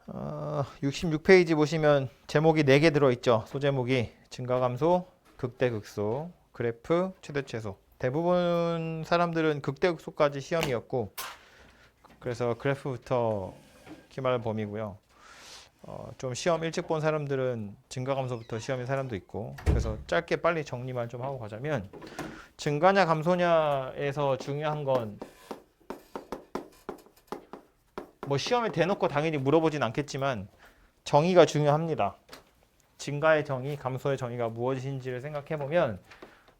66페이지 보시면 제목이 4개 들어있죠. 소제목이 증가감소, 극대극소, 그래프, 최대최소. 대부분 사람들은 극대극소까지 시험이었고 그래서 그래프부터 기말 범위고요. 좀 시험 일찍 본 사람들은 증가감소부터 시험인 사람도 있고 그래서 짧게 빨리 정리만 좀 하고 가자면 증가냐 감소냐에서 중요한 건 뭐 시험에 대놓고 당연히 물어보진 않겠지만 정의가 중요합니다. 증가의 정의, 감소의 정의가 무엇인지를 생각해보면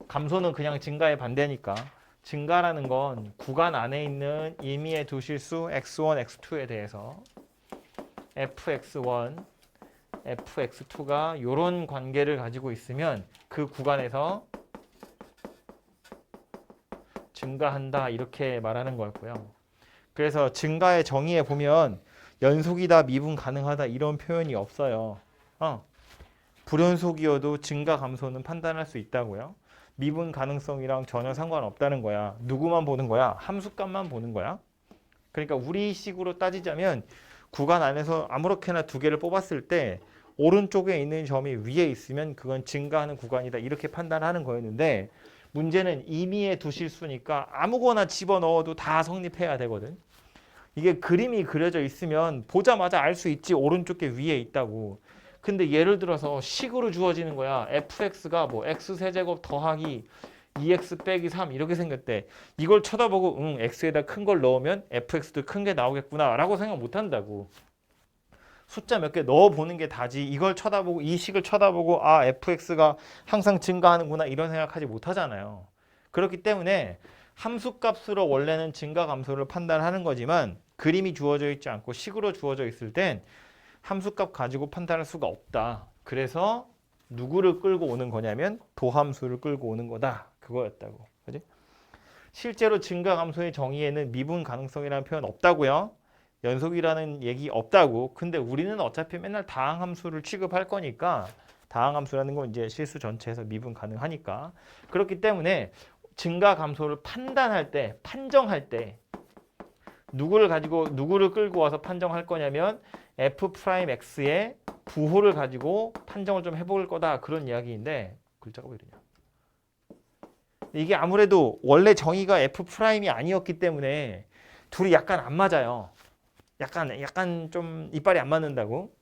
감소는 그냥 증가의 반대니까 증가라는 건 구간 안에 있는 임의의 두 실수 x1, x2에 대해서 fx1, fx2가 이런 관계를 가지고 있으면 그 구간에서 증가한다 이렇게 말하는 거였고요. 그래서 증가의 정의에 보면 연속이다, 미분 가능하다 이런 표현이 없어요. 불연속이어도 증가 감소는 판단할 수 있다고요. 미분 가능성이랑 전혀 상관없다는 거야. 누구만 보는 거야? 함수값만 보는 거야. 그러니까 우리식으로 따지자면 구간 안에서 아무렇게나 두 개를 뽑았을 때 오른쪽에 있는 점이 위에 있으면 그건 증가하는 구간이다 이렇게 판단하는 거였는데 문제는 임의의 두 실수니까 아무거나 집어넣어도 다 성립해야 되거든. 이게 그림이 그려져 있으면 보자마자 알 수 있지 오른쪽에 위에 있다고. 근데 예를 들어서 식으로 주어지는 거야. fx가 뭐 x세제곱 더하기 2x 빼기 3 이렇게 생겼대. 이걸 쳐다보고 x에다 큰 걸 넣으면 fx도 큰 게 나오겠구나 라고 생각 못 한다고. 숫자 몇 개 넣어보는 게 다지 이걸 쳐다보고 이 식을 쳐다보고 아 fx가 항상 증가하는구나 이런 생각하지 못하잖아요. 그렇기 때문에 함수값으로 원래는 증가 감소를 판단하는 거지만 그림이 주어져 있지 않고 식으로 주어져 있을 땐 함수값 가지고 판단할 수가 없다. 그래서 누구를 끌고 오는 거냐면 도함수를 끌고 오는 거다. 그거였다고. 그지? 실제로 증가 감소의 정의에는 미분 가능성이라는 표현 없다고요. 연속이라는 얘기 없다고. 근데 우리는 어차피 맨날 다항함수를 취급할 거니까 다항함수라는 건 이제 실수 전체에서 미분 가능하니까. 그렇기 때문에 증가 감소를 판단할 때, 판정할 때 누구를 끌고 와서 판정할 거냐면 f'x의 부호를 가지고 판정을 좀 해볼 거다 그런 이야기인데 글자가 왜 이러냐. 이게 아무래도 원래 정의가 f'이 아니었기 때문에 둘이 약간 안 맞아요. 약간 좀 이빨이 안 맞는다고.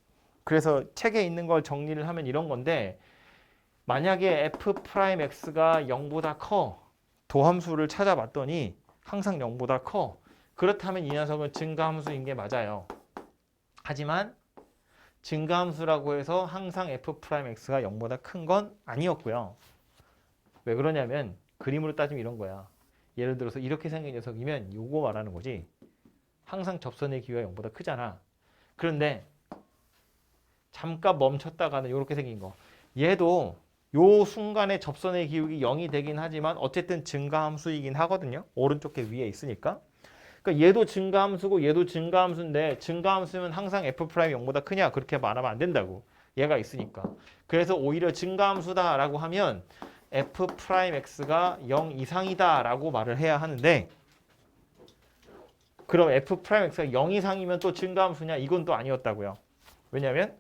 그래서 책에 있는 걸 정리를 하면 이런 건데 만약에 f'x가 0보다 커 도함수를 찾아봤더니 항상 0보다 커. 그렇다면 이 녀석은 증가함수인 게 맞아요. 하지만 증가함수라고 해서 항상 f'x가 0보다 큰 건 아니었고요. 왜 그러냐면 그림으로 따지면 이런 거야. 예를 들어서 이렇게 생긴 녀석이면 요거 말하는 거지. 항상 접선의 기호가 0보다 크잖아. 그런데 잠깐 멈췄다가는 이렇게 생긴 거. 얘도 요 순간에 접선의 기울기 0이 되긴 하지만 어쨌든 증가함수이긴 하거든요. 오른쪽 게 위에 있으니까. 그러니까 얘도 증가함수고 얘도 증가함수인데 증가함수면 항상 f' 0보다 크냐? 그렇게 말하면 안 된다고. 얘가 있으니까. 그래서 오히려 증가함수다라고 하면 f'x가 0 이상이다라고 말을 해야 하는데 그럼 f'x가 0 이상이면 또 증가함수냐? 이건 또 아니었다고요. 왜냐하면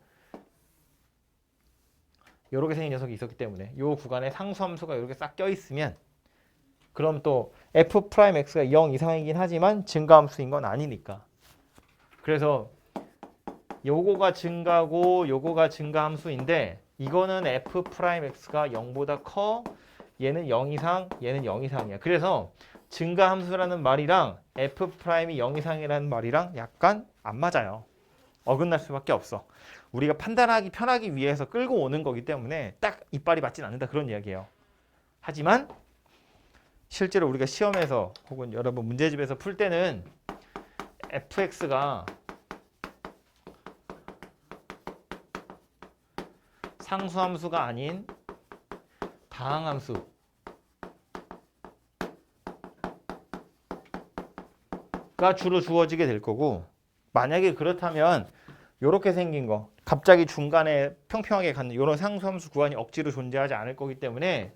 이렇게 생긴 녀석이 있었기 때문에 이 구간에 상수함수가 이렇게 싹 껴있으면 그럼 또 f'x가 0 이상이긴 하지만 증가함수인 건 아니니까. 그래서 요거가 증가고 요거가 증가함수인데 이거는 f'x가 0보다 커 얘는 0 이상 얘는 0 이상이야. 그래서 증가함수라는 말이랑 f'이 0 이상이라는 말이랑 약간 안 맞아요. 어긋날 수밖에 없어. 우리가 판단하기 편하기 위해서 끌고 오는 거기 때문에 딱 이빨이 맞진 않는다 그런 이야기예요. 하지만 실제로 우리가 시험에서 혹은 여러분 문제집에서 풀 때는 fx가 상수함수가 아닌 다항함수가 주로 주어지게 될 거고 만약에 그렇다면 이렇게 생긴 거 갑자기 중간에 평평하게 갖는 이런 상수함수 구간이 억지로 존재하지 않을 거기 때문에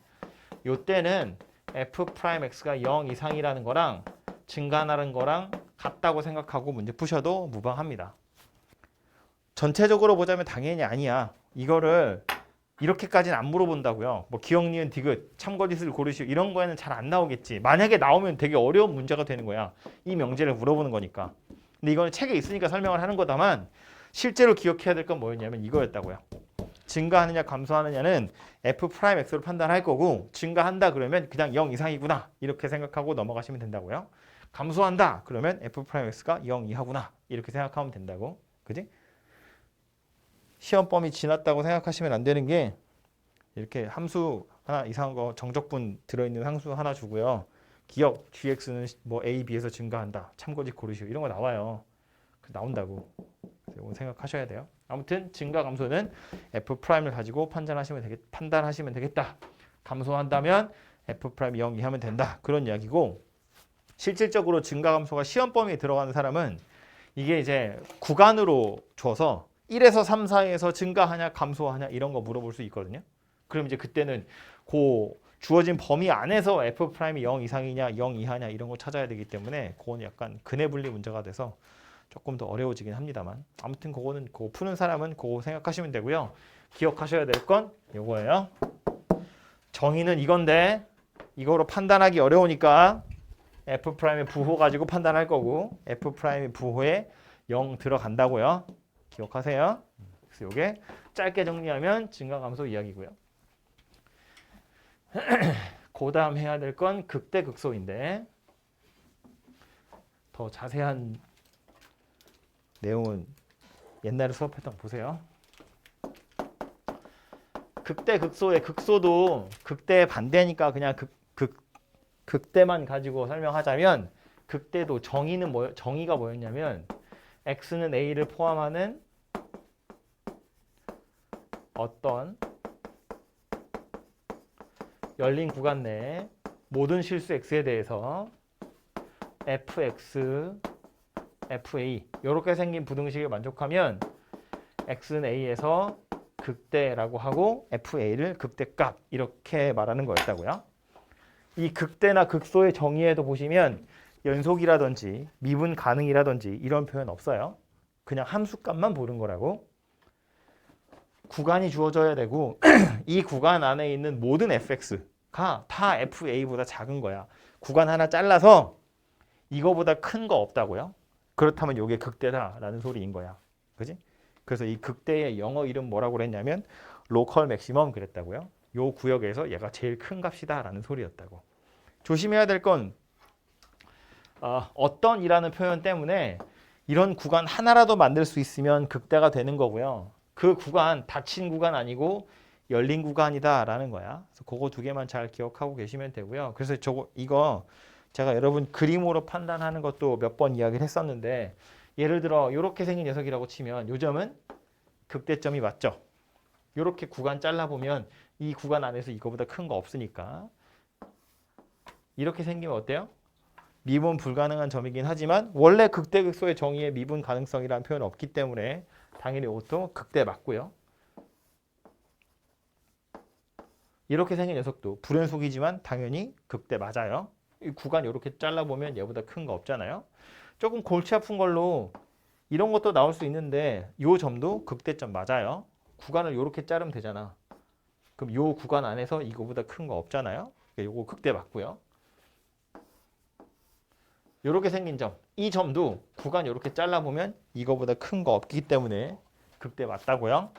이때는 f'x가 0 이상이라는 거랑 증가하는 거랑 같다고 생각하고 문제 푸셔도 무방합니다. 전체적으로 보자면 당연히 아니야. 이거를 이렇게까지는 안 물어본다고요. 뭐 기억, 니은, 디귿, 참고짓을 고르시오 이런 거에는 잘 안 나오겠지. 만약에 나오면 되게 어려운 문제가 되는 거야. 이 명제를 물어보는 거니까. 근데 이거는 책에 있으니까 설명을 하는 거다만 실제로 기억해야 될 건 뭐였냐면 이거였다고요. 증가하느냐 감소하느냐는 f'x로 판단할 거고 증가한다 그러면 그냥 0 이상이구나 이렇게 생각하고 넘어가시면 된다고요. 감소한다 그러면 f'x가 0 이하구나 이렇게 생각하면 된다고. 그지? 시험 범위 지났다고 생각하시면 안 되는 게 이렇게 함수 하나 이상한 거 정적분 들어있는 함수 하나 주고요. 기억 gx는 뭐 a, b에서 증가한다. 참고짓 고르시오. 이런 거 나와요. 나온다고. 이거 생각하셔야 돼요. 아무튼 증가 감소는 f'을 가지고 판단하시면 되겠다. 감소한다면 f' 0 이하면 된다. 그런 이야기고 실질적으로 증가 감소가 시험 범위에 들어가는 사람은 이게 이제 구간으로 줘서 1에서 3 사이에서 증가하냐 감소하냐 이런 거 물어볼 수 있거든요. 그럼 이제 그때는 그 주어진 범위 안에서 f'이 0 이상이냐 0 이하냐 이런 거 찾아야 되기 때문에 그건 약간 근해 분리 문제가 돼서 조금 더 어려워지긴 합니다만 아무튼 그거는 그거 푸는 사람은 그거 생각하시면 되고요. 기억하셔야 될 건 이거예요. 정의는 이건데 이거로 판단하기 어려우니까 f'의 부호 가지고 판단할 거고 f'의 부호에 0 들어간다고요. 기억하세요. 그래서 이게 짧게 정리하면 증가감소 이야기고요. 그 다음 해야 될 건 극대극소인데 더 자세한 내용은 옛날에 수업했던 거 보세요. 극대극소의 극소도 극대의 반대니까 그냥 극대만 가지고 설명하자면 극대도 정의가 뭐였냐면 x는 a를 포함하는 어떤 열린 구간 내에 모든 실수 x에 대해서 fx, fa 이렇게 생긴 부등식을 만족하면 x는 a에서 극대라고 하고 fa를 극대값 이렇게 말하는 거였다고요. 이 극대나 극소의 정의에도 보시면 연속이라든지 미분 가능이라든지 이런 표현 없어요. 그냥 함수값만 보는 거라고. 구간이 주어져야 되고 이 구간 안에 있는 모든 fx가 다 fa보다 작은 거야. 구간 하나 잘라서 이거보다 큰 거 없다고요. 그렇다면 이게 극대다라는 소리인 거야. 그지? 그래서 이 극대의 영어 이름 뭐라고 그랬냐면 로컬 맥시멈 그랬다고요. 요 구역에서 얘가 제일 큰 값이다라는 소리였다고. 조심해야 될 건 어떤이라는 표현 때문에 이런 구간 하나라도 만들 수 있으면 극대가 되는 거고요. 그 구간 닫힌 구간 아니고 열린 구간이다라는 거야. 그래서 그거 두 개만 잘 기억하고 계시면 되고요. 그래서 이거 제가 여러분 그림으로 판단하는 것도 몇 번 이야기를 했었는데 예를 들어 이렇게 생긴 녀석이라고 치면 요 점은 극대점이 맞죠. 이렇게 구간 잘라보면 이 구간 안에서 이거보다 큰 거 없으니까 이렇게 생기면 어때요? 미분 불가능한 점이긴 하지만 원래 극대극소의 정의에 미분 가능성이라는 표현은 없기 때문에 당연히 이것도 극대 맞고요. 이렇게 생긴 녀석도 불연속이지만 당연히 극대 맞아요. 이 구간 이렇게 잘라보면 얘보다 큰 거 없잖아요. 조금 골치 아픈 걸로 이런 것도 나올 수 있는데 이 점도 극대점 맞아요. 구간을 이렇게 자르면 되잖아. 그럼 이 구간 안에서 이거보다 큰 거 없잖아요. 이거 극대 맞고요. 이렇게 생긴 점, 이 점도 구간 이렇게 잘라보면 이거보다 큰 거 없기 때문에 극대 맞다고요.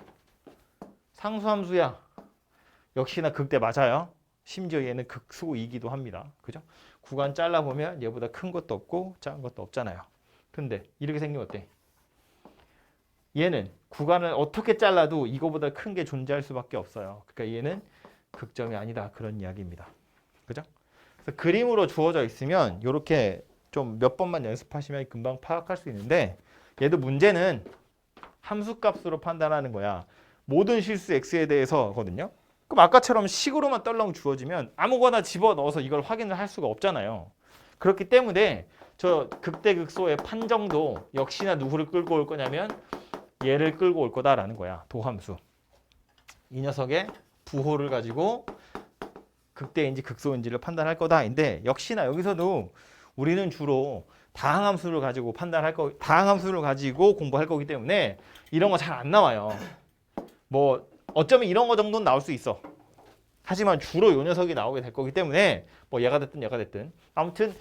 상수함수야. 역시나 극대 맞아요. 심지어 얘는 극소이기도 합니다. 그죠? 구간 잘라보면 얘보다 큰 것도 없고 작은 것도 없잖아요. 근데 이렇게 생기면 어때? 얘는 구간을 어떻게 잘라도 이거보다 큰 게 존재할 수밖에 없어요. 그러니까 얘는 극점이 아니다. 그런 이야기입니다. 그죠? 그래서 그림으로 주어져 있으면 이렇게 좀 몇 번만 연습하시면 금방 파악할 수 있는데 얘도 문제는 함수값으로 판단하는 거야. 모든 실수 x에 대해서거든요. 그럼 아까처럼 식으로만 떨렁 주어지면 아무거나 집어넣어서 이걸 확인을 할 수가 없잖아요. 그렇기 때문에 저 극대극소의 판정도 역시나 누구를 끌고 올 거냐면 얘를 끌고 올 거다라는 거야. 도함수. 이 녀석의 부호를 가지고 극대인지 극소인지를 판단할 거다인데 역시나 여기서도 우리는 주로 다항함수를 가지고 판단할 거, 다항함수를 가지고 공부할 거기 때문에 이런 거 잘 안 나와요. 뭐 어쩌면 이런 거 정도는 나올 수 있어. 하지만 주로 요 녀석이 나오게 될 거기 때문에 뭐 얘가 됐든 아무튼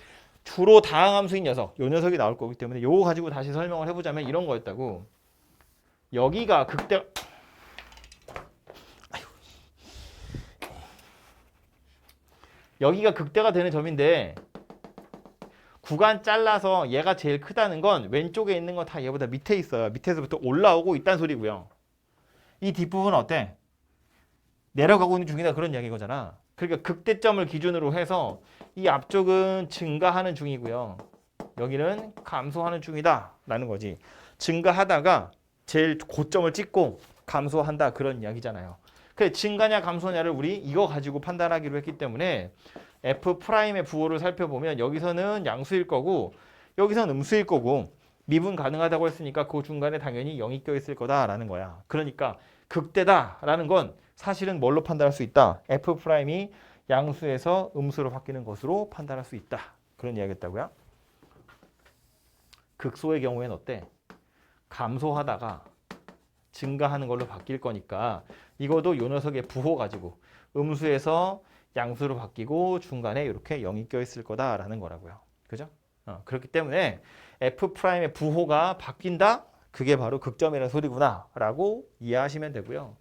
주로 다항함수인 녀석, 요 녀석이 나올 거기 때문에 요거 가지고 다시 설명을 해보자면 이런 거였다고. 여기가 극대 여기가 극대가 되는 점인데 구간 잘라서 얘가 제일 크다는 건 왼쪽에 있는 건 다 얘보다 밑에 있어요. 밑에서부터 올라오고 있다는 소리고요. 이 뒷부분은 어때? 내려가고 있는 중이다 그런 이야기 거잖아. 그러니까 극대점을 기준으로 해서 이 앞쪽은 증가하는 중이고요. 여기는 감소하는 중이다 라는 거지. 증가하다가 제일 고점을 찍고 감소한다 그런 이야기잖아요. 그래 증가냐 감소냐를 우리 이거 가지고 판단하기로 했기 때문에 F'의 부호를 살펴보면 여기서는 양수일 거고 여기서는 음수일 거고 미분 가능하다고 했으니까 그 중간에 당연히 0이 껴있을 거다라는 거야. 그러니까 극대다라는 건 사실은 뭘로 판단할 수 있다? F'이 양수에서 음수로 바뀌는 것으로 판단할 수 있다. 그런 이야기였다고요. 극소의 경우에는 어때? 감소하다가 증가하는 걸로 바뀔 거니까 이것도 요 녀석의 부호 가지고 음수에서 양수로 바뀌고 중간에 이렇게 0이 껴있을 거다라는 거라고요. 그죠? 그렇기 때문에 F'의 부호가 바뀐다? 그게 바로 극점이라는 소리구나 라고 이해하시면 되고요.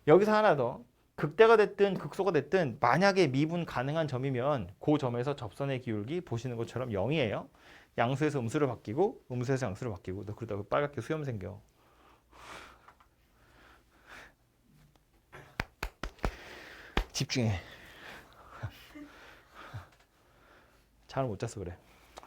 여기서 하나 더. 극대가 됐든 극소가 됐든 만약에 미분 가능한 점이면 그 점에서 접선의 기울기 보시는 것처럼 0이에요. 양수에서 음수로 바뀌고 음수에서 양수로 바뀌고 너 그러다가 빨갛게 수염 생겨. 집중해. 잠을 못 잤어 그래.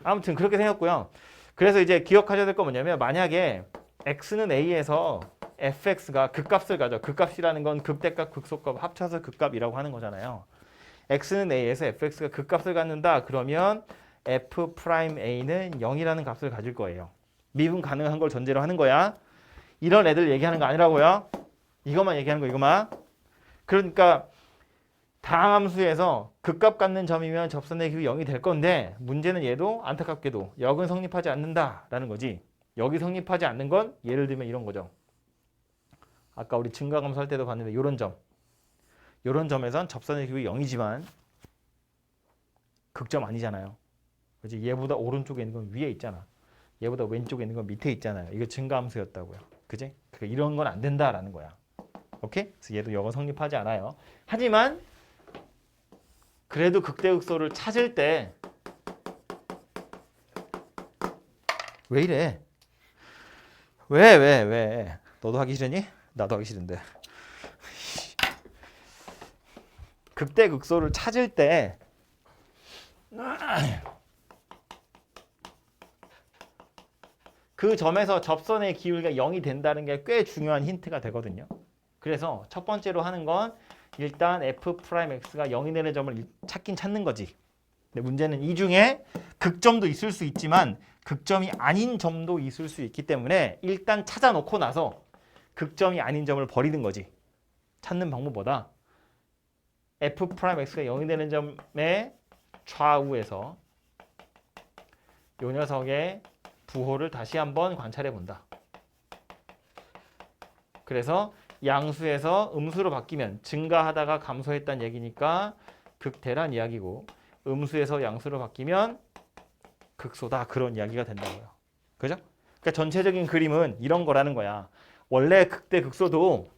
아무튼 그렇게 생겼고요. 그래서 이제 기억하셔야 될 건 뭐냐면 만약에 x는 a에서 fx가 극값을 가져. 극값이라는 건 극대값, 극소값 합쳐서 극값이라고 하는 거잖아요. x는 a에서 fx가 극값을 갖는다. 그러면 f'a는 0이라는 값을 가질 거예요. 미분 가능한 걸 전제로 하는 거야. 이런 애들 얘기하는 거 아니라고요. 이것만 얘기하는 거 이것만. 그러니까 다항함수에서 극값 갖는 점이면 접선의 기울기 0이 될 건데 문제는 얘도 안타깝게도 역은 성립하지 않는다라는 거지. 역이 성립하지 않는 건 예를 들면 이런 거죠. 아까 우리 증가감수 할 때도 봤는데 이런 점. 이런 점에선 접선의 기울기 0이지만 극점 아니잖아요. 그렇지? 얘보다 오른쪽에 있는 건 위에 있잖아. 얘보다 왼쪽에 있는 건 밑에 있잖아요. 이거 증가함수였다고요. 그지? 그러니까 이런 건 안 된다라는 거야. 오케이? 그래서 얘도 역은 성립하지 않아요. 하지만 그래도 극대극소를 찾을 때 왜 이래? 왜? 너도 하기 싫으니? 나도 하기 싫은데. 극대극소를 찾을 때 그 점에서 접선의 기울기가 0이 된다는 게 꽤 중요한 힌트가 되거든요. 그래서 첫 번째로 하는 건 일단 F'X가 0이 되는 점을 찾긴 찾는 거지. 근데 문제는 이 중에 극점도 있을 수 있지만 극점이 아닌 점도 있을 수 있기 때문에 일단 찾아놓고 나서 극점이 아닌 점을 버리는 거지. 찾는 방법보다 F'X가 0이 되는 점의 좌우에서 이 녀석의 부호를 다시 한번 관찰해 본다. 그래서 양수에서 음수로 바뀌면 증가하다가 감소했다는 얘기니까 극대란 이야기고 음수에서 양수로 바뀌면 극소다 그런 이야기가 된다고요. 그죠? 그러니까 전체적인 그림은 이런 거라는 거야. 원래 극대 극소도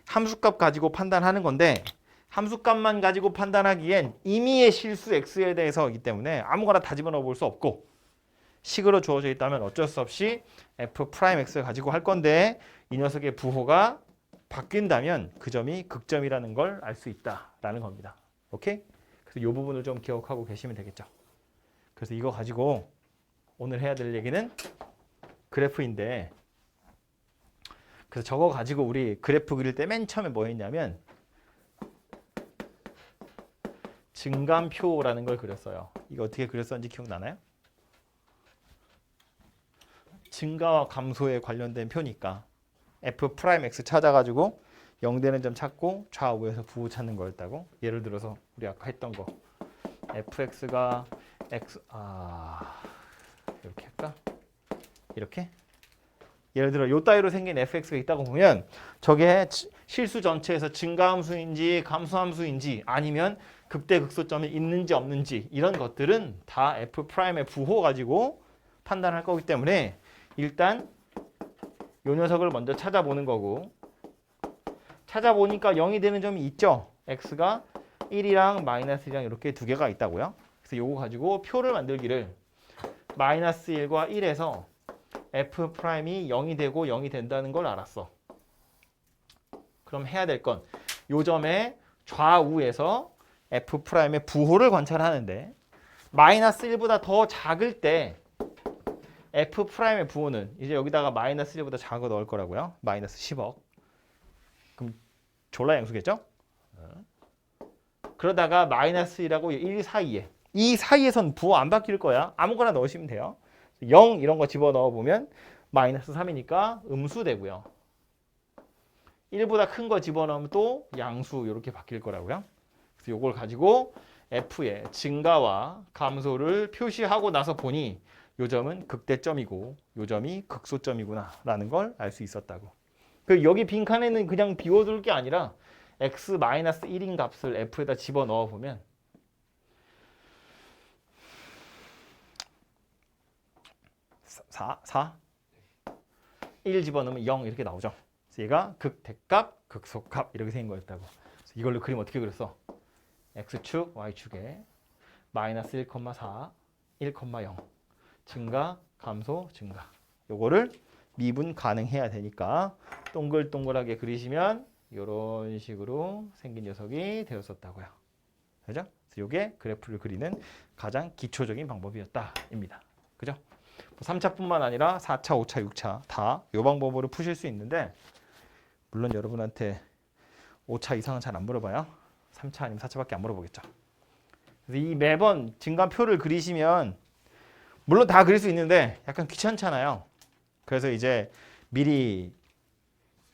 함수값 가지고 판단하는 건데 함수값만 가지고 판단하기엔 임의의 실수 x에 대해서이기 때문에 아무거나 다 집어넣어 볼 수 없고 식으로 주어져 있다면 어쩔 수 없이 F'X를 가지고 할 건데 이 녀석의 부호가 바뀐다면 그 점이 극점이라는 걸 알 수 있다라는 겁니다. 오케이? 그래서 이 부분을 좀 기억하고 계시면 되겠죠. 그래서 이거 가지고 오늘 해야 될 얘기는 그래프인데 그래서 저거 가지고 우리 그래프 그릴 때 맨 처음에 뭐 했냐면 증감표라는 걸 그렸어요. 이거 어떻게 그렸었는지 기억나나요? 증가와 감소에 관련된 표니까 F'X 찾아가지고 0 되는 점 찾고 좌우에서 부호 찾는 거였다고. 예를 들어서 우리 아까 했던 거 fx가 x 이렇게 할까? 이렇게? 예를 들어 요 따위로 생긴 fx가 있다고 보면 저게 실수 전체에서 증가함수인지 감소함수인지 아니면 극대극소점이 있는지 없는지 이런 것들은 다 f'의 부호 가지고 판단할 거기 때문에 일단 요 녀석을 먼저 찾아보는 거고 찾아보니까 0이 되는 점이 있죠. x가 1이랑 -1이랑 이렇게 두 개가 있다고요. 그래서 요거 가지고 표를 만들기를 -1과 1에서 f'이 0이 되고 0이 된다는 걸 알았어. 그럼 해야 될 건 요 점의 좌우에서 f'의 부호를 관찰하는데 -1보다 더 작을 때 f'의 부호는 이제 여기다가 -1보다 작은 거 넣을 거라고요. -10억. 그럼 졸라 양수겠죠? 그러다가 -1하고 1 사이에 이 사이에선 부호 안 바뀔 거야. 아무거나 넣으시면 돼요. 0 이런 거 집어넣어 보면 -3이니까 음수 되고요. 1보다 큰 거 집어넣으면 또 양수 이렇게 바뀔 거라고요. 그래서 이걸 가지고 f의 증가와 감소를 표시하고 나서 보니 요 점은 극대점이고 요 점이 극소점이구나 라는 걸 알 수 있었다고. 그 여기 빈칸에는 그냥 비워둘 게 아니라 x-1인 값을 f에다 집어넣어 보면 4 1 집어넣으면 0 이렇게 나오죠. 그래서 얘가 극대값, 극소값 이렇게 생긴 거였다고. 그래서 이걸로 그림 어떻게 그렸어? x축, y축에 -1,4, 1,0 증가, 감소, 증가. 요거를 미분 가능해야 되니까 동글동글하게 그리시면 이런 식으로 생긴 녀석이 되었었다고요. 그죠? 그래서 이게 그래프를 그리는 가장 기초적인 방법이었다입니다. 그죠? 3차뿐만 아니라 4차, 5차, 6차 다 이 방법으로 푸실 수 있는데 물론 여러분한테 5차 이상은 잘 안 물어봐요. 3차 아니면 4차밖에 안 물어보겠죠. 그래서 이 매번 증가표를 그리시면 물론 다 그릴 수 있는데 약간 귀찮잖아요. 그래서 이제 미리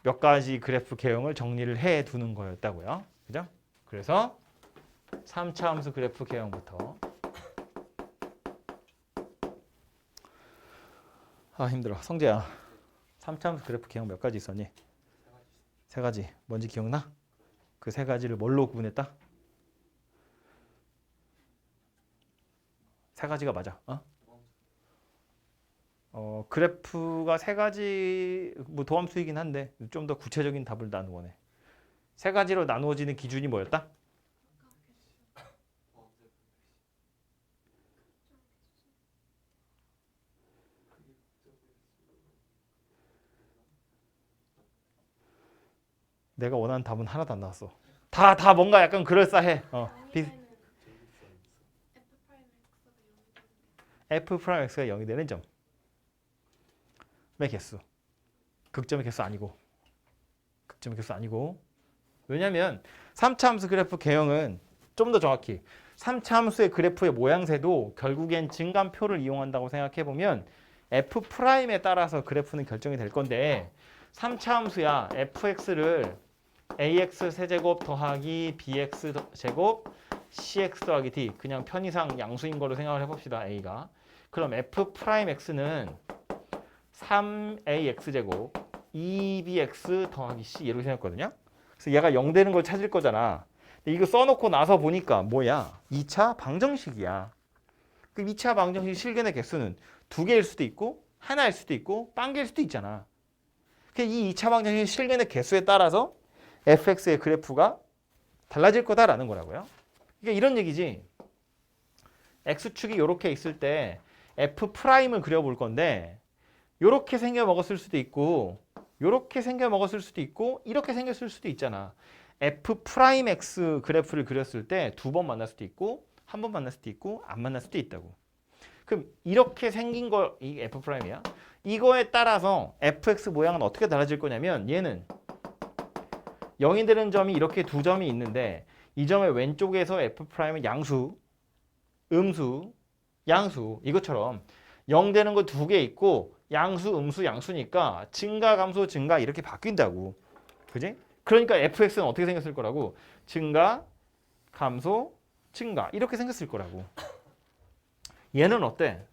몇 가지 그래프 개형을 정리를 해 두는 거였다고요. 그죠? 그래서 3차 함수 그래프 개형부터 힘들어. 성재야. 3차 함수 그래프 개형 몇 가지 있었니? 세 가지. 뭔지 기억나? 그 세 가지를 뭘로 구분했다? 세 가지가 맞아. 그래프가 세 가지 뭐 도함수이긴 한데 좀 더 구체적인 답을 나는 원해. 세 가지로 나누어지는 기준이 뭐였다? 내가 원하는 답은 하나도 안 나왔어. 다 뭔가 약간 그럴싸해. f'x가 0이 되는 점의 개수. 극점의 개수 아니고. 극점의 개수 아니고. 왜냐면 3차 함수 그래프 개형은 좀 더 정확히 3차 함수의 그래프의 모양새도 결국엔 증감표를 이용한다고 생각해 보면 f'에 따라서 그래프는 결정이 될 건데 3차 함수야 fx를 ax 세제곱 더하기 bx 제곱 cx 더하기 d 그냥 편의상 양수인 걸로 생각을 해봅시다. a가. 그럼 f'x는 3ax 제곱 2bx 더하기 c 이렇게 생겼거든요. 그래서 얘가 0 되는 걸 찾을 거잖아. 근데 이거 써놓고 나서 보니까 뭐야? 2차 방정식이야. 그 2차 방정식 실근의 개수는 2개일 수도 있고 하나일 수도 있고 빵개일 수도 있잖아. 이 2차 방정식 실근의 개수에 따라서 fx의 그래프가 달라질 거다라는 거라고요. 그러니까 이런 얘기지. x축이 이렇게 있을 때 f'을 그려볼 건데 이렇게 생겨 먹었을 수도 있고 이렇게 생겨 먹었을 수도 있고 이렇게 생겼을 수도 있잖아. f'x 그래프를 그렸을 때 2번 만날 수도 있고 한 번 만날 수도 있고 안 만날 수도 있다고. 그럼 이렇게 생긴 거 이 f'이야. 이거에 따라서 fx 모양은 어떻게 달라질 거냐면 얘는 0이 되는 점이 이렇게 두 점이 있는데 이 점의 왼쪽에서 f'은 양수, 음수, 양수 이것처럼 0 되는 거 두 개 있고 양수, 음수, 양수니까 증가, 감소, 증가 이렇게 바뀐다고. 그지? 그러니까 fx는 어떻게 생겼을 거라고? 증가, 감소, 증가 이렇게 생겼을 거라고. 얘는 어때?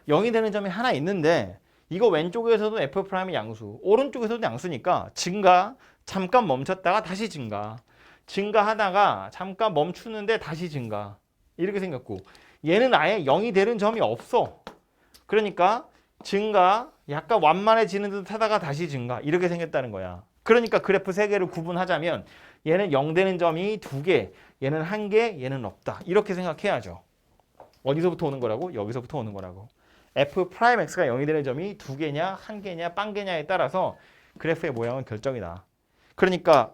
0이 되는 점이 하나 있는데 이거 왼쪽에서도 F'이 양수, 오른쪽에서도 양수니까 증가, 잠깐 멈췄다가 다시 증가, 증가하다가 잠깐 멈추는데 다시 증가 이렇게 생겼고 얘는 아예 0이 되는 점이 없어. 그러니까 증가, 약간 완만해지는 듯 하다가 다시 증가 이렇게 생겼다는 거야. 그러니까 그래프 3개를 구분하자면 얘는 0 되는 점이 2개, 얘는 1개, 얘는 없다. 이렇게 생각해야죠. 어디서부터 오는 거라고? 여기서부터 오는 거라고. F'X가 0이 되는 점이 2개냐, 1개냐, 빵개냐에 따라서 그래프의 모양은 결정이 나. 그러니까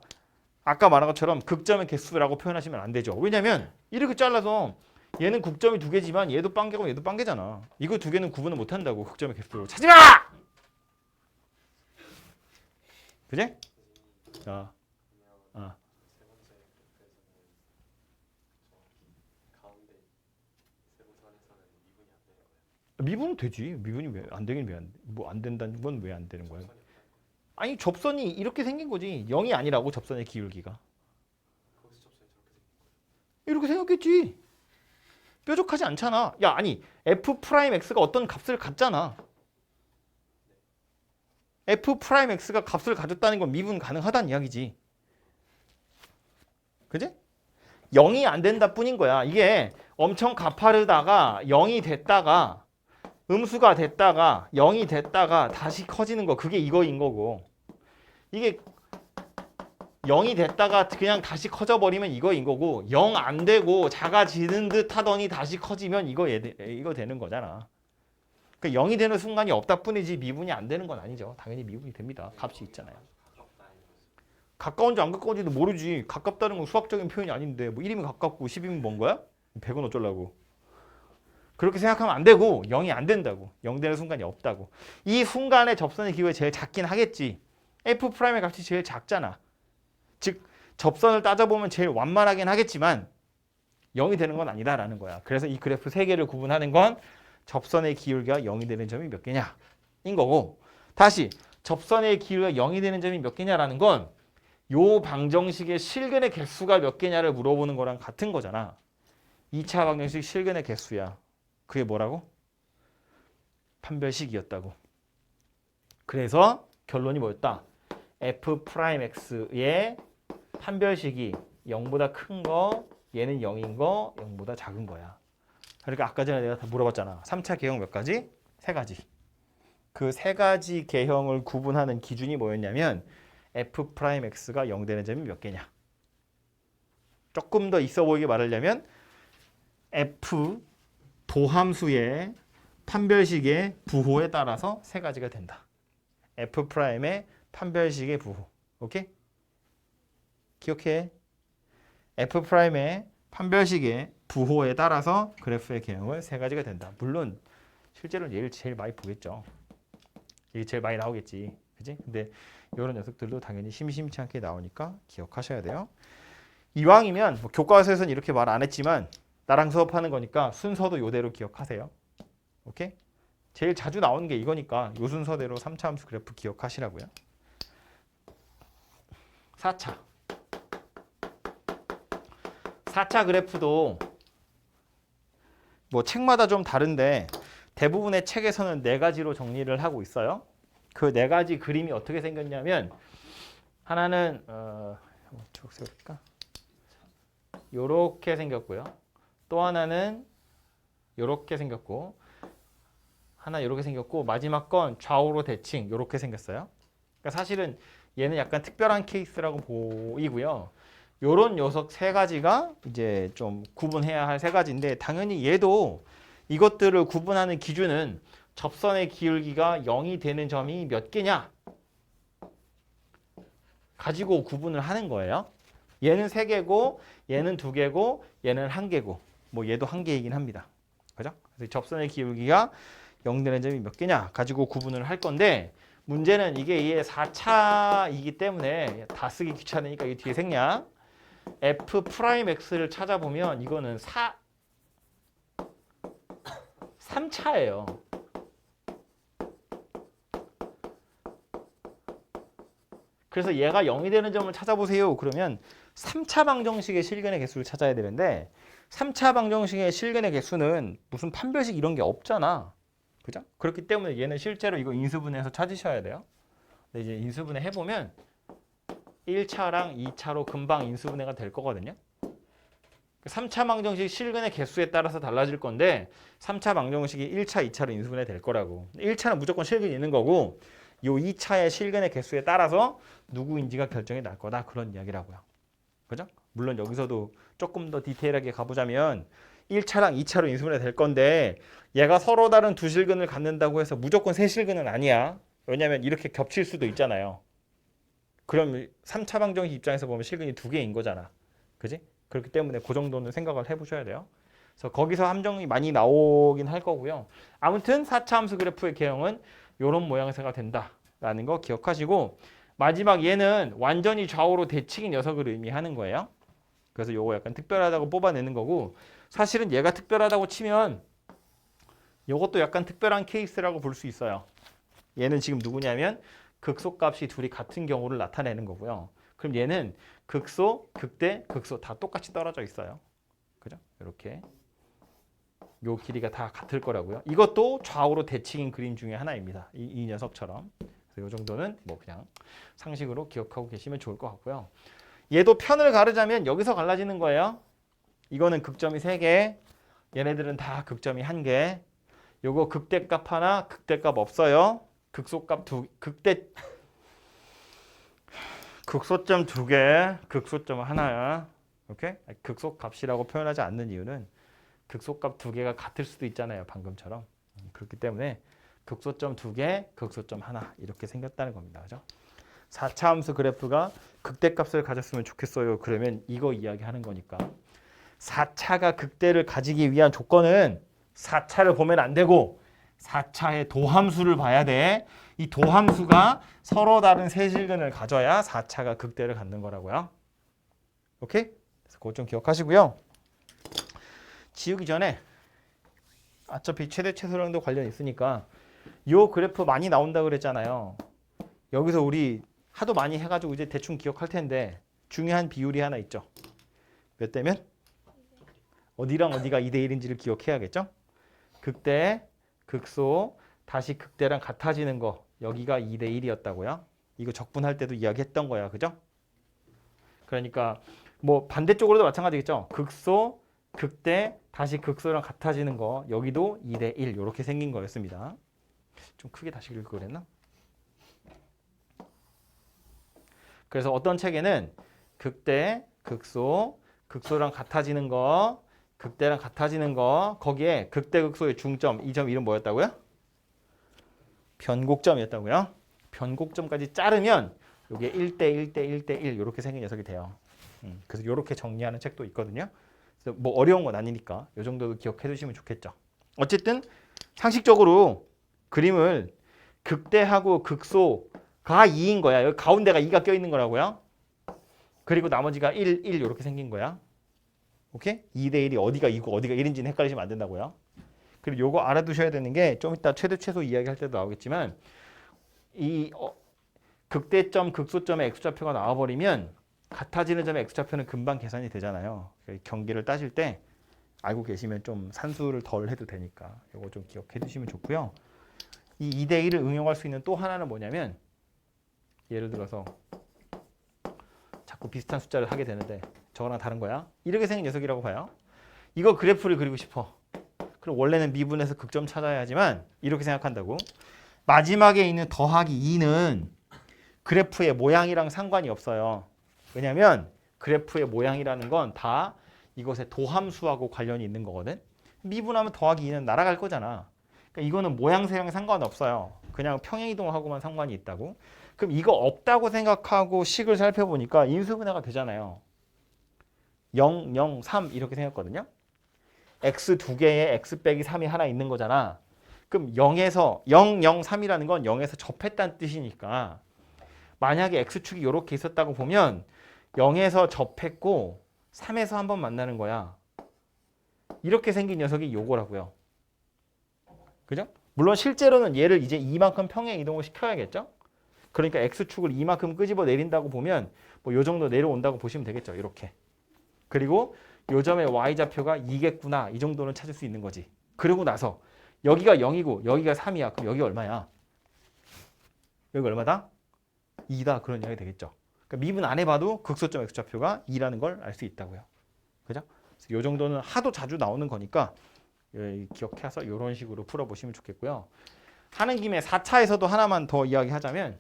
아까 말한 것처럼 극점의 개수라고 표현하시면 안 되죠. 왜냐면 이렇게 잘라서 얘는 국점이 2개지만 얘도 빵개고 얘도 빵개잖아. 이거 2개는 구분을 못 한다고 극점의 개수로. 찾지 마! 그지? 미분은 되지. 미분이 왜 안 되긴 왜 안 돼? 뭐 안 된다는 건 왜 안 되는 거야? 아니 접선이 이렇게 생긴 거지. 0이 아니라고 접선의 기울기가. 이렇게 생겼겠지. 뾰족하지 않잖아. 야 아니 F'X가 어떤 값을 갖잖아. F'X가 값을 가졌다는 건 미분 가능하다는 이야기지. 그지? 0이 안 된다 뿐인 거야. 이게 엄청 가파르다가 0이 됐다가 음수가 됐다가 0이 됐다가 다시 커지는 거 그게 이거인 거고 이게 0이 됐다가 그냥 다시 커져버리면 이거인 거고 0 안 되고 작아지는 듯 하더니 다시 커지면 이거 되는 거잖아. 그러니까 0이 되는 순간이 없다 뿐이지 미분이 안 되는 건 아니죠. 당연히 미분이 됩니다. 값이 있잖아요. 가까운지 안 가까운지도 모르지. 가깝다는 건 수학적인 표현이 아닌데 뭐 1이면 가깝고 10이면 뭔 거야? 100은 어쩌려고. 그렇게 생각하면 안 되고 0이 안 된다고. 0 되는 순간이 없다고. 이 순간에 접선의 기호가 제일 작긴 하겠지. F'의 값이 제일 작잖아. 즉 접선을 따져보면 제일 완만하긴 하겠지만 0이 되는 건 아니다라는 거야. 그래서 이 그래프 3개를 구분하는 건 접선의 기울기가 0이 되는 점이 몇 개냐 인 거고 다시 접선의 기울기가 0이 되는 점이 몇 개냐라는 건 요 방정식의 실근의 개수가 몇 개냐를 물어보는 거랑 같은 거잖아. 2차 방정식 실근의 개수야. 그게 뭐라고? 판별식이었다고. 그래서 결론이 뭐였다? F'X의 판별식이 0보다 큰 거, 얘는 0인 거, 0보다 작은 거야. 그러니까 아까 전에 내가 다 물어봤잖아. 3차 개형 몇 가지? 3가지. 그 3가지 개형을 구분하는 기준이 뭐였냐면 F'X가 0 되는 점이 몇 개냐. 조금 더 있어 보이게 말하려면 F 도함수의 판별식의 부호에 따라서 3가지가 된다. F'의 판별식의 부호. 오케이? 기억해. F'의 판별식의 부호에 따라서 그래프의 개형은 3가지가 된다. 물론 실제로는 얘를 제일 많이 보겠죠. 이게 제일 많이 나오겠지. 그지? 근데 이런 녀석들도 당연히 심심치 않게 나오니까 기억하셔야 돼요. 이왕이면 뭐 교과서에서는 이렇게 말 안 했지만 나랑 수업하는 거니까 순서도 이대로 기억하세요. 오케이? 제일 자주 나오는 게 이거니까 이 순서대로 3차 함수 그래프 기억하시라고요. 4차 그래프도 뭐 책마다 좀 다른데 대부분의 책에서는 4가지로 정리를 하고 있어요. 그 4가지 그림이 어떻게 생겼냐면 하나는 쭉 세울까? 요렇게 생겼고요. 또 하나는 요렇게 생겼고 하나 요렇게 생겼고 마지막 건 좌우로 대칭 요렇게 생겼어요. 그러니까 사실은 얘는 약간 특별한 케이스라고 보이고요. 요런 녀석 3가지가 이제 좀 구분해야 할 3가지인데 당연히 얘도 이것들을 구분하는 기준은 접선의 기울기가 0이 되는 점이 몇 개냐 가지고 구분을 하는 거예요. 얘는 3개고 얘는 2개고 얘는 1개고 뭐 얘도 1개이긴 합니다. 그죠? 그래서 접선의 기울기가 0 되는 점이 몇 개냐 가지고 구분을 할 건데 문제는 이게 4차이기 때문에 다 쓰기 귀찮으니까 이 뒤에 생략. F'X를 찾아보면 이거는 3차예요. 그래서 얘가 0이 되는 점을 찾아보세요. 그러면 3차 방정식의 실근의 개수를 찾아야 되는데 3차 방정식의 실근의 개수는 무슨 판별식 이런 게 없잖아. 그죠? 그렇기 때문에 얘는 실제로 이거 인수분해해서 찾으셔야 돼요. 근데 이제 인수분해 해보면 1차랑 2차로 금방 인수분해가 될 거거든요. 3차 방정식 실근의 개수에 따라서 달라질 건데 3차 방정식이 1차, 2차로 인수분해 될 거라고. 1차는 무조건 실근이 있는 거고 요 2차의 실근의 개수에 따라서 누구인지가 결정이 날 거다. 그런 이야기라고요. 그죠? 물론 여기서도 조금 더 디테일하게 가보자면 1차랑 2차로 인수분해 될 건데 얘가 서로 다른 두 실근을 갖는다고 해서 무조건 세 실근은 아니야. 왜냐하면 이렇게 겹칠 수도 있잖아요. 그럼 3차 방정식 입장에서 보면 실근이 두 개인 거잖아. 그지? 그렇기 때문에 그 정도는 생각을 해보셔야 돼요. 그래서 거기서 함정이 많이 나오긴 할 거고요. 아무튼 4차 함수 그래프의 개형은 이런 모양새가 된다라는 거 기억하시고 마지막 얘는 완전히 좌우로 대칭인 녀석을 의미하는 거예요. 그래서 요거 약간 특별하다고 뽑아내는 거고 사실은 얘가 특별하다고 치면 요것도 약간 특별한 케이스라고 볼 수 있어요. 얘는 지금 누구냐면 극소값이 둘이 같은 경우를 나타내는 거고요. 그럼 얘는 극소, 극대, 극소 다 똑같이 떨어져 있어요. 그죠? 이렇게 요 길이가 다 같을 거라고요. 이것도 좌우로 대칭인 그림 중에 하나입니다. 이 녀석처럼. 그래서 요 정도는 뭐 그냥 상식으로 기억하고 계시면 좋을 것 같고요. 얘도 편을 가르자면 여기서 갈라지는 거예요. 이거는 극점이 3개, 얘네들은 다 극점이 1개. 요거 극대값 하나, 극대값 없어요. 극소값 극소점 2개, 극소점 하나야. 오케이? 극소값이라고 표현하지 않는 이유는 극소값 2개가 같을 수도 있잖아요. 방금처럼. 그렇기 때문에 극소점 2개, 극소점 하나 이렇게 생겼다는 겁니다. 그죠? 4차 함수 그래프가 극대값을 가졌으면 좋겠어요. 그러면 이거 이야기하는 거니까. 4차가 극대를 가지기 위한 조건은 4차를 보면 안 되고 4차의 도함수를 봐야 돼. 이 도함수가 서로 다른 세실근을 가져야 4차가 극대를 갖는 거라고요. 오케이? 그래서 그거 좀 기억하시고요. 지우기 전에 어차피 최대 최소량도 관련 있으니까 요 그래프 많이 나온다 그랬잖아요. 여기서 우리 하도 많이 해가지고 이제 대충 기억할 텐데 중요한 비율이 하나 있죠. 몇 대면? 어디랑 어디가 2대 1인지를 기억해야겠죠? 극대, 극소, 다시 극대랑 같아지는 거 여기가 2대 1이었다고요. 이거 적분할 때도 이야기했던 거야. 그죠? 그러니까 뭐 반대쪽으로도 마찬가지겠죠. 극소, 극대, 다시 극소랑 같아지는 거 여기도 2대 1 이렇게 생긴 거였습니다. 좀 크게 다시 읽을 그랬나? 그래서 어떤 책에는 극대, 극소, 극소랑 같아지는 거, 극대랑 같아지는 거 거기에 극대, 극소의 중점 이 점 이름 뭐였다고요? 변곡점이었다고요. 변곡점까지 자르면 이게 1대 1대 1대 1 이렇게 생긴 녀석이 돼요. 그래서 이렇게 정리하는 책도 있거든요. 그래서 뭐 어려운 건 아니니까 이 정도도 기억해 두시면 좋겠죠. 어쨌든 상식적으로 그림을 극대하고 극소가 2인 거야. 여기 가운데가 2가 껴있는 거라고요. 그리고 나머지가 1, 1 이렇게 생긴 거야. 오케이? 2대 1이 어디가 2고 어디가 1인지는 헷갈리시면 안 된다고요. 그리고 요거 알아두셔야 되는 게 좀 이따 최대 최소 이야기할 때도 나오겠지만 이 극대점, 극소점의 x좌표가 나와버리면 같아지는 점의 x좌표는 금방 계산이 되잖아요. 경기를 따질 때 알고 계시면 좀 산수를 덜 해도 되니까 요거 좀 기억해 두시면 좋고요. 이 2대 1을 응용할 수 있는 또 하나는 뭐냐면 예를 들어서 자꾸 비슷한 숫자를 하게 되는데 저거랑 다른 거야. 이렇게 생긴 녀석이라고 봐요. 이거 그래프를 그리고 싶어. 그럼 원래는 미분해서 극점 찾아야 하지만 이렇게 생각한다고. 마지막에 있는 더하기 2는 그래프의 모양이랑 상관이 없어요. 왜냐하면 그래프의 모양이라는 건 다 이것의 도함수하고 관련이 있는 거거든. 미분하면 더하기 2는 날아갈 거잖아. 그러니까 이거는 모양새랑 상관없어요. 그냥 평행이동하고만 상관이 있다고. 그럼 이거 없다고 생각하고 식을 살펴보니까 인수분해가 되잖아요. 0, 0, 3 이렇게 생겼거든요. x 두 개에 x 빼기 3이 하나 있는 거잖아. 그럼 0에서 0, 0, 3이라는 건 0에서 접했다는 뜻이니까 만약에 x축이 이렇게 있었다고 보면 0에서 접했고 3에서 한번 만나는 거야. 이렇게 생긴 녀석이 요거라고요. 그죠? 물론 실제로는 얘를 이제 이만큼 평행 이동을 시켜야겠죠? 그러니까 x축을 이만큼 끄집어 내린다고 보면 뭐 요 정도 내려온다고 보시면 되겠죠. 이렇게. 그리고 요 점의 y좌표가 2겠구나. 이 정도는 찾을 수 있는 거지. 그러고 나서 여기가 0이고 여기가 3이야. 그럼 여기 얼마야? 여기 얼마다? 2다. 그런 이야기 되겠죠. 그러니까 미분 안 해봐도 극소점 x좌표가 2라는 걸 알 수 있다고요. 그죠? 이 정도는 하도 자주 나오는 거니까 기억해서 이런 식으로 풀어보시면 좋겠고요. 하는 김에 4차에서도 하나만 더 이야기하자면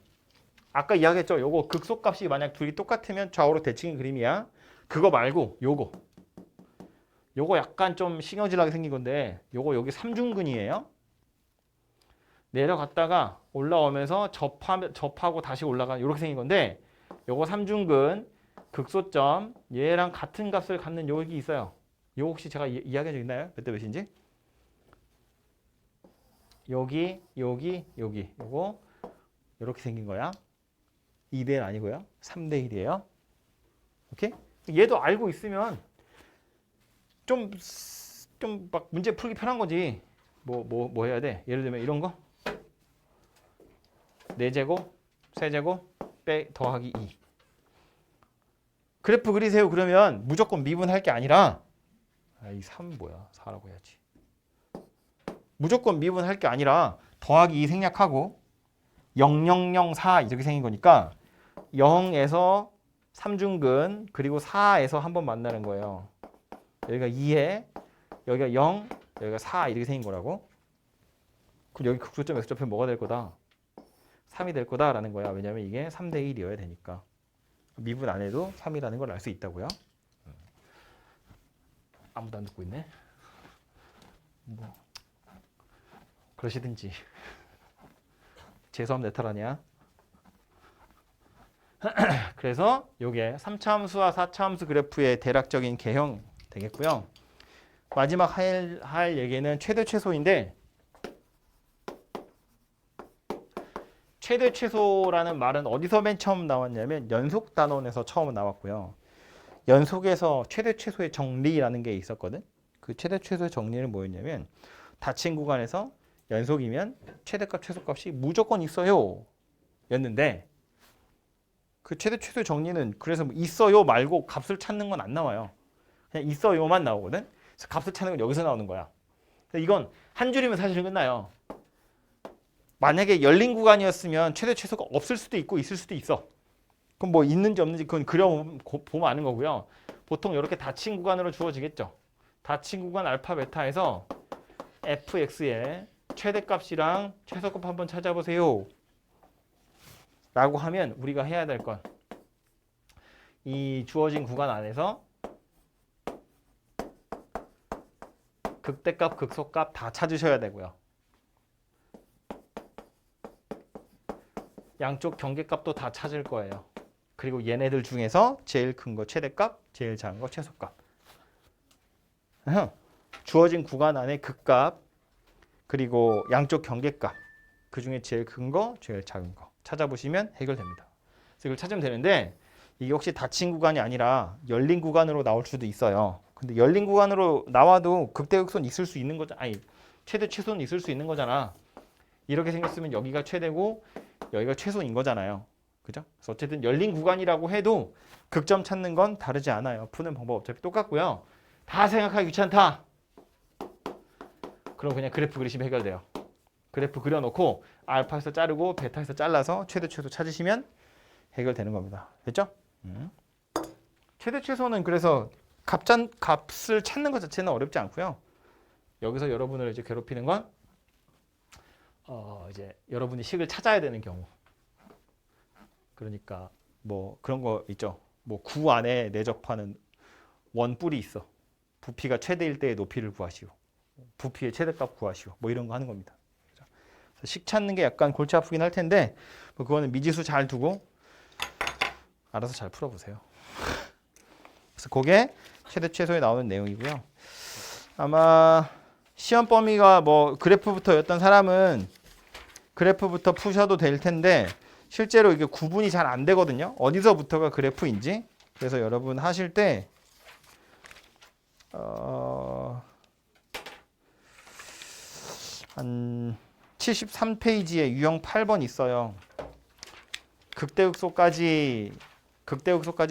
아까 이야기했죠. 요거 극소값이 만약 둘이 똑같으면 좌우로 대칭인 그림이야. 그거 말고 요거 약간 좀 시너질하게 생긴 건데 요거 여기 삼중근이에요. 내려갔다가 올라오면서 접하고 다시 올라가는 이렇게 생긴 건데 요거 삼중근 극소점 얘랑 같은 값을 갖는 여기 있어요. 요거 혹시 제가 이야기해 줘 있나요? 몇 대 몇인지? 여기 요거 이렇게 생긴 거야. 2대 1 아니고요. 3대 1이에요. 오케이? 얘도 알고 있으면 좀 막 문제 풀기 편한 거지. 뭐 해야 돼? 예를 들면 이런 거. 4제곱, 세제곱, 더하기 2. 그래프 그리세요. 그러면 무조건 미분할 게 아니라 이 3 뭐야? 4라고 해야지. 무조건 미분할 게 아니라 더하기 2 생략하고 0004 이렇게 생긴 거니까 0에서 삼중근 그리고 4에서 한번 만나는 거예요. 여기가 2에 여기가 0, 여기가 4 이렇게 생긴 거라고. 그럼 여기 극소점 x좌표 뭐가 될 거다? 3이 될 거다라는 거야. 왜냐면 이게 3대 1이어야 되니까. 미분 안 해도 3이라는 걸 알 수 있다고요. 아무도 안 듣고 있네. 뭐 그러시든지. 재수함 내 탓 아니야? 그래서 이게 3차 함수와 4차 함수 그래프의 대략적인 개형 되겠고요. 마지막 할 얘기는 최대 최소인데 최대 최소라는 말은 어디서 맨 처음 나왔냐면 연속 단원에서 처음 나왔고요. 연속에서 최대 최소의 정리라는 게 있었거든. 그 최대 최소의 정리는 뭐였냐면 닫힌 구간에서 연속이면 최대값 최소값이 무조건 있어요 였는데 그 최대 최소의 정리는 그래서 있어요 말고 값을 찾는 건 안 나와요. 그냥 있어요만 나오거든. 그래서 값을 찾는 건 여기서 나오는 거야. 이건 한 줄이면 사실은 끝나요. 만약에 열린 구간이었으면 최대 최소가 없을 수도 있고 있을 수도 있어. 그럼 뭐 있는지 없는지 그건 그려보면 아는 거고요. 보통 이렇게 닫힌 구간으로 주어지겠죠. 닫힌 구간 알파 베타에서 fx의 최대값이랑 최소값 한번 찾아보세요. 라고 하면 우리가 해야 될 건 이 주어진 구간 안에서 극대값, 극소값 다 찾으셔야 되고요. 양쪽 경계값도 다 찾을 거예요. 그리고 얘네들 중에서 제일 큰 거 최대값, 제일 작은 거 최소값. 주어진 구간 안에 극값, 그리고 양쪽 경계값, 그 중에 제일 큰 거, 제일 작은 거 찾아보시면 해결됩니다. 그래서 이걸 찾으면 되는데 이게 혹시 닫힌 구간이 아니라 열린 구간으로 나올 수도 있어요. 근데 열린 구간으로 나와도 극대극소는 있을 수 있는 거잖아. 아니, 최대 최소는 있을 수 있는 거잖아. 이렇게 생겼으면 여기가 최대고 여기가 최소인 거잖아요. 그죠? 그래서 어쨌든 열린 구간이라고 해도 극점 찾는 건 다르지 않아요. 푸는 방법 어차피 똑같고요. 다 생각하기 귀찮다. 그럼 그냥 그래프 그리시면 해결돼요. 그래프 그려놓고 알파에서 자르고 베타에서 잘라서 최대 최소 찾으시면 해결되는 겁니다. 됐죠? 최대 최소는 그래서 값을 찾는 것 자체는 어렵지 않고요. 여기서 여러분을 이제 괴롭히는 건 이제 여러분이 식을 찾아야 되는 경우. 그러니까 뭐 그런 거 있죠. 뭐 구 안에 내접하는 원뿔이 있어. 부피가 최대일 때의 높이를 구하시오. 부피의 최대값 구하시오. 뭐 이런 거 하는 겁니다. 그래서 식 찾는 게 약간 골치 아프긴 할 텐데 뭐 그거는 미지수 잘 두고 알아서 잘 풀어보세요. 그래서 그게 최대 최소에 나오는 내용이고요. 아마 시험 범위가 뭐 그래프부터였던 사람은 그래프부터 푸셔도 될 텐데 실제로 이게 구분이 잘 안 되거든요. 어디서부터가 그래프인지. 그래서 여러분 하실 때 한 73페이지에 유형 8번 있어요. 극대극소까지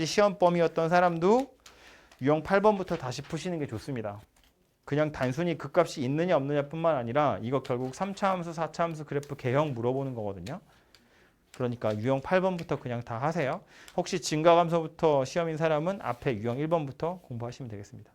시험 범위였던 사람도 유형 8번부터 다시 푸시는 게 좋습니다. 그냥 단순히 그 값이 있느냐 없느냐 뿐만 아니라 이거 결국 3차 함수, 4차 함수 그래프 개형 물어보는 거거든요. 그러니까 유형 8번부터 그냥 다 하세요. 혹시 증가함수부터 시험인 사람은 앞에 유형 1번부터 공부하시면 되겠습니다.